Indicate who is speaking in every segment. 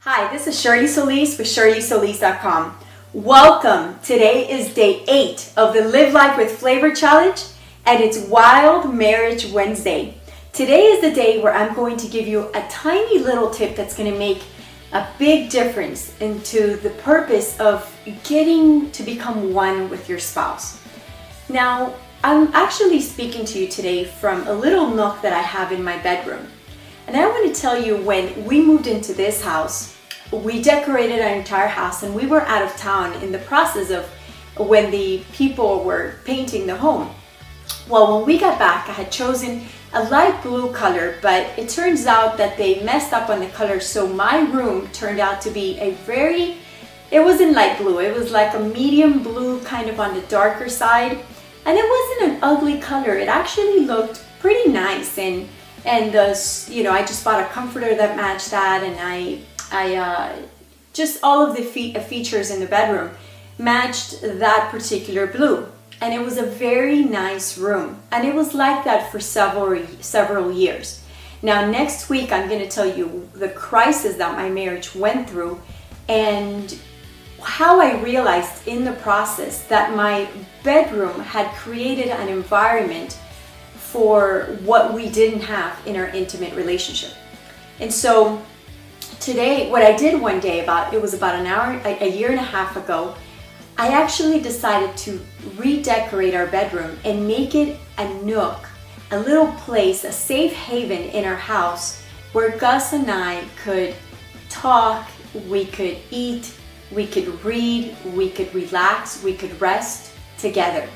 Speaker 1: Hi, this is Shirley Solis with ShirleySolis.com. Welcome! Today is day 8 of the Live Life with Flavor Challenge, and it's Wild Marriage Wednesday. Today is the day where I'm going to give you a tiny little tip that's going to make a big difference into the purpose of getting to become one with your spouse. Now, I'm actually speaking to you today from a little nook that I have in my bedroom. And I want to tell you, when we moved into this house, we decorated our entire house and we were out of town in the process of when the people were painting the home. Well, when we got back, I had chosen a light blue color, but it turns out that they messed up on the color, so my room turned out to be it wasn't light blue, it was like a medium blue, kind of on the darker side, and it wasn't an ugly color. It actually looked pretty nice, and I just bought a comforter that matched that, and I just all of the features in the bedroom matched that particular blue. And it was a very nice room, and it was like that for several years. Now, next week I'm going to tell you the crisis that my marriage went through and how I realized in the process that my bedroom had created an environment for what we didn't have in our intimate relationship. And so today, what I did one day, it was about a year and a half ago, I actually decided to redecorate our bedroom and make it a nook, a little place, a safe haven in our house where Gus and I could talk, we could eat, we could read, we could relax, we could rest together,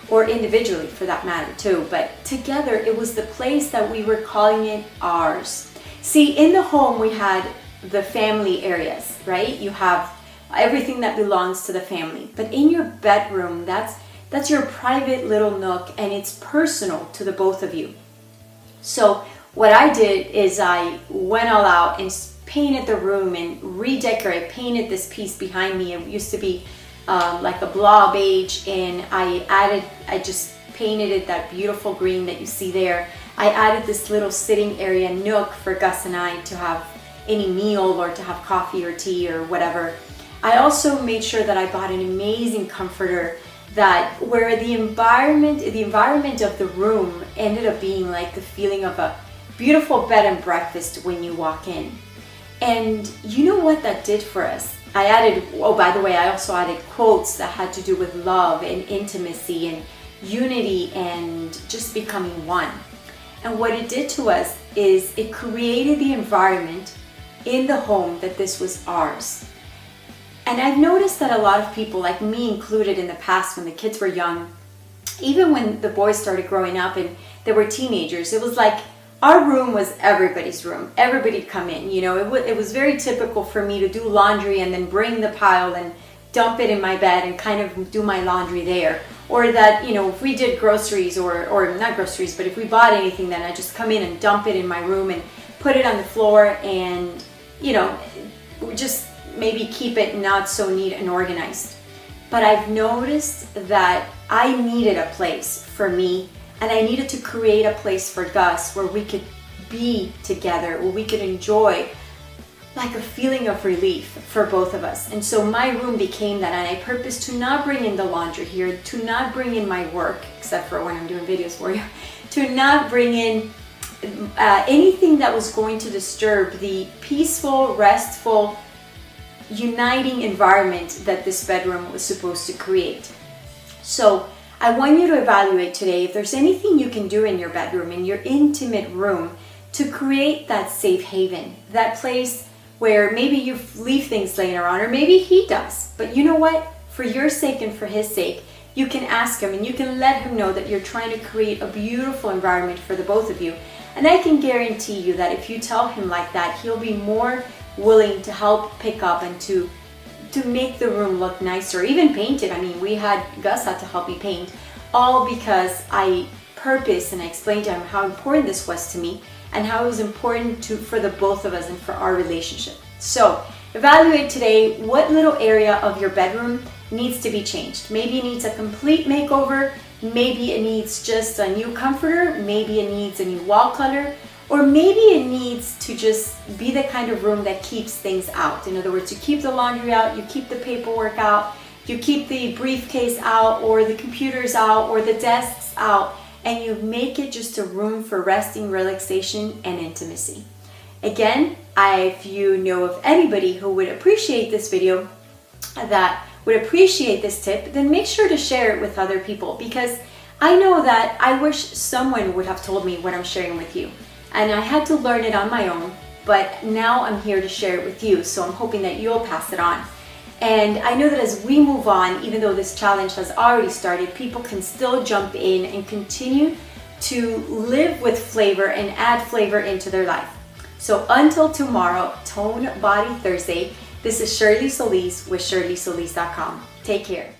Speaker 1: or individually for that matter too, but together it was the place that we were calling it ours. See, in the home we had the family areas, right? You have everything that belongs to the family, but in your bedroom, that's your private little nook, and it's personal to the both of you. So what I did is I went all out and painted the room and painted this piece behind me. It used to be like a blah beige, and I just painted it that beautiful green that you see there. I added this little sitting area nook for Gus and I to have any meal or to have coffee or tea or whatever. I also made sure that I bought an amazing comforter where the environment of the room ended up being like the feeling of a beautiful bed and breakfast when you walk in. And you know what that did for us? By the way, I also added quotes that had to do with love and intimacy and unity and just becoming one. And what it did to us is it created the environment in the home that this was ours. And I've noticed that a lot of people, like me included in the past, when the kids were young, even when the boys started growing up and they were teenagers, it was like our room was everybody's room. Everybody'd come in. It was very typical for me to do laundry and then bring the pile and dump it in my bed and kind of do my laundry there. Or that, if we did groceries or not groceries, but if we bought anything, then I just come in and dump it in my room and put it on the floor and, just maybe keep it not so neat and organized. But I've noticed that I needed a place for me, and I needed to create a place for Gus where we could be together, where we could enjoy like a feeling of relief for both of us. And so my room became that, and I purposed to not bring in the laundry here, to not bring in my work, except for when I'm doing videos for you, to not bring in anything that was going to disturb the peaceful, restful, uniting environment that this bedroom was supposed to create. So I want you to evaluate today if there's anything you can do in your bedroom, in your intimate room, to create that safe haven, that place where maybe you leave things laying around, or maybe he does. But you know what? For your sake and for his sake, you can ask him and you can let him know that you're trying to create a beautiful environment for the both of you. And I can guarantee you that if you tell him like that, he'll be more willing to help pick up and to make the room look nicer, even paint it. I mean, Gus had to help me paint, all because I purposed and I explained to him how important this was to me and how it was important for the both of us and for our relationship. So evaluate today what little area of your bedroom needs to be changed. Maybe it needs a complete makeover, maybe it needs just a new comforter, maybe it needs a new wall color, Or maybe it needs to just be the kind of room that keeps things out. In other words, you keep the laundry out, you keep the paperwork out, you keep the briefcase out, or the computers out, or the desks out, and you make it just a room for resting, relaxation, and intimacy. Again, if you know of anybody who would appreciate this video, that would appreciate this tip, then make sure to share it with other people, because I know that I wish someone would have told me what I'm sharing with you. And I had to learn it on my own, but now I'm here to share it with you, so I'm hoping that you'll pass it on. And I know that as we move on, even though this challenge has already started, people can still jump in and continue to live with flavor and add flavor into their life. So until tomorrow, Tone Body Thursday, this is Shirley Solis with ShirleySolis.com. Take care.